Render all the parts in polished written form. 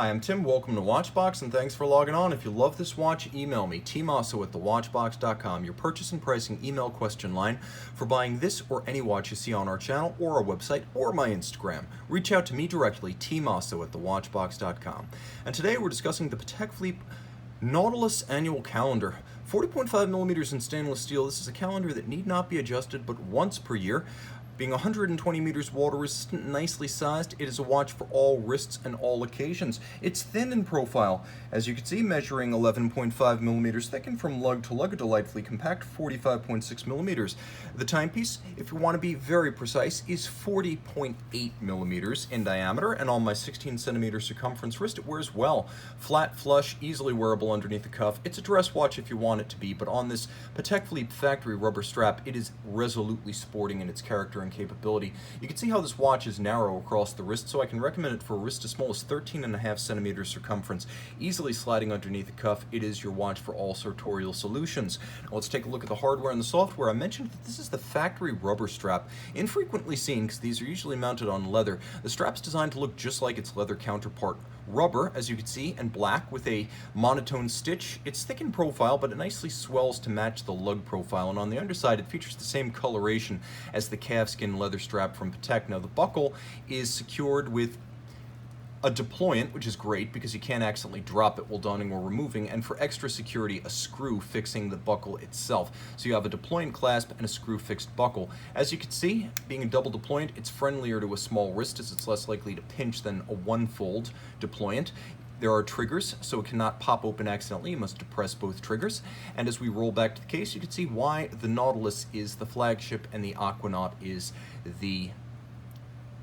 Hi, I'm Tim. Welcome to Watchbox, and thanks for logging on. If you love this watch, email me, tmosso at thewatchbox.com, your purchase and pricing email question line for buying this or any watch you see on our channel or our website or my Instagram. Reach out to me directly, tmosso at thewatchbox.com. And today we're discussing the Patek Philippe Nautilus annual calendar. 40.5 millimeters in stainless steel. This is a calendar that need not be adjusted but once per year. Being 120 meters water resistant, nicely sized, it is a watch for all wrists and all occasions. It's thin in profile, as you can see, measuring 11.5 millimeters thick, and from lug to lug, a delightfully compact 45.6 millimeters. The timepiece, if you want to be very precise, is 40.8 millimeters in diameter, and on my 16 centimeter circumference wrist, it wears well. Flat, flush, easily wearable underneath the cuff. It's a dress watch if you want it to be, but on this Patek Philippe factory rubber strap, it is resolutely sporting in its character and capability. You can see how this watch is narrow across the wrist, so I can recommend it for a wrist as small as 13.5 centimeters circumference. Easily sliding underneath the cuff, it is your watch for all sartorial solutions. Now let's take a look at the hardware and the software. I mentioned that this is the factory rubber strap, infrequently seen because these are usually mounted on leather. The strap's designed to look just like its leather counterpart. Rubber, as you can see, and black with a monotone stitch. It's thick in profile, but it nicely swells to match the lug profile, and on the underside it features the same coloration as the calfskin leather strap from Patek. Now the buckle is secured with a deployant, which is great because you can't accidentally drop it while donning or removing, and for extra security, a screw fixing the buckle itself. So you have a deployant clasp and a screw fixed buckle. As you can see, being a double deployant, it's friendlier to a small wrist as it's less likely to pinch than a one-fold deployant. There are triggers, so it cannot pop open accidentally. You must depress both triggers. And as we roll back to the case, you can see why the Nautilus is the flagship and the Aquanaut is the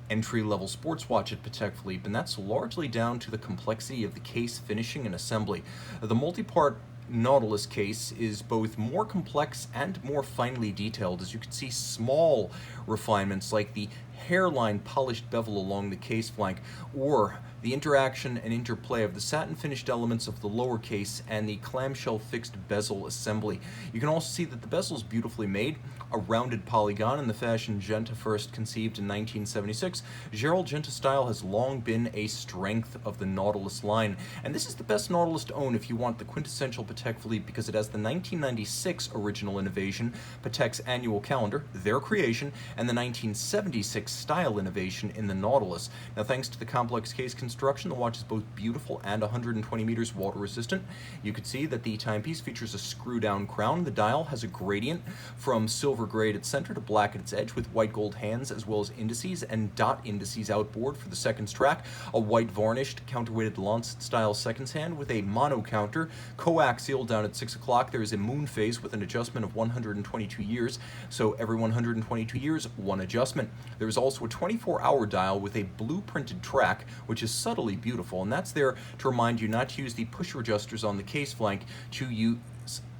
entry-level sports watch at Patek Philippe, and that's largely down to the complexity of the case finishing and assembly. The multi-part Nautilus case is both more complex and more finely detailed. As you can see, small refinements like the hairline polished bevel along the case flank, or the interaction and interplay of the satin finished elements of the lower case and the clamshell fixed bezel assembly. You can also see that the bezel is beautifully made, a rounded polygon in the fashion Genta first conceived in 1976. Gerald Genta style has long been a strength of the Nautilus line, and this is the best Nautilus to own if you want the quintessential Patek Philippe, because it has the 1996 original innovation, Patek's annual calendar, their creation, and the 1976 style innovation in the Nautilus. Now, thanks to the complex case construction, the watch is both beautiful and 120 meters water resistant. You can see that the timepiece features a screw down crown. The dial has a gradient from silver gray at its center to black at its edge with white gold hands, as well as indices and dot indices outboard for the seconds track. A white varnished counterweighted Lancet style seconds hand with a mono counter, coaxial down at 6 o'clock. There is a Moonphase with an adjustment of 122 years, so every 122 years, one adjustment. There is also a 24-hour dial with a blue printed track, which is subtly beautiful, and that's there to remind you not to use the pusher adjusters on the case flank, to use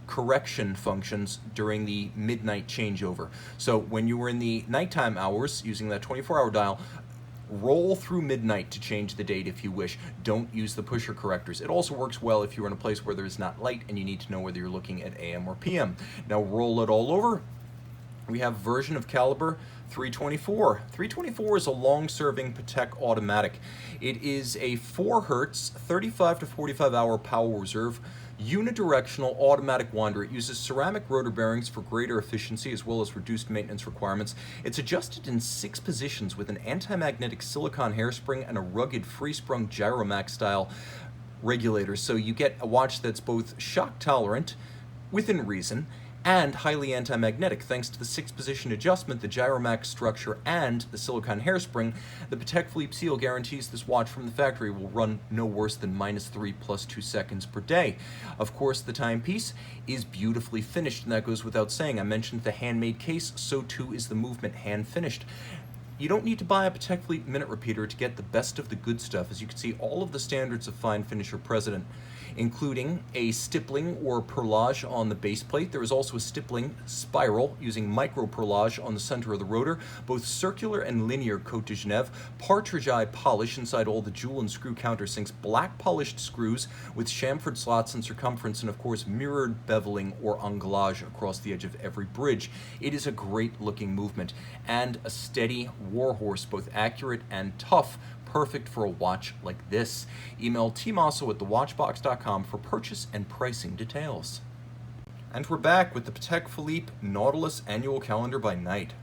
correction functions during the midnight changeover. So when you were in the nighttime hours using that 24-hour dial, roll through midnight to change the date if you wish. Don't use the pusher correctors. It also works well if you're in a place where there's not light and you need to know whether you're looking at AM or PM. Now roll it all over. We have version of caliber 324. 324 is a long-serving Patek automatic. It is a 4 Hz, 35 to 45 hour power reserve, unidirectional automatic winder. It uses ceramic rotor bearings for greater efficiency as well as reduced maintenance requirements. It's adjusted in 6 positions with an anti-magnetic silicone hairspring and a rugged free-sprung gyromac style regulator. So you get a watch that's both shock tolerant, within reason, and highly anti-magnetic. Thanks to the 6-position adjustment, the gyromac structure, and the silicone hairspring, the Patek Philippe seal guarantees this watch from the factory will run no worse than -3 + 2 seconds per day. Of course, the timepiece is beautifully finished, and that goes without saying. I mentioned the handmade case, so too is the movement hand-finished. You don't need to buy a Patek Philippe minute repeater to get the best of the good stuff. As you can see, all of the standards of fine finish are present, including a stippling or perlage on the base plate. There is also a stippling spiral using micro perlage on the center of the rotor, both circular and linear Cote de Genève, partridge eye polish inside all the jewel and screw countersinks, black polished screws with chamfered slots in circumference, and of course mirrored beveling or anglage across the edge of every bridge. It is a great looking movement and a steady warhorse, both accurate and tough perfect for a watch like this. Email tmosso@thewatchbox.com for purchase and pricing details. And we're back with the Patek Philippe Nautilus Annual Calendar by Night.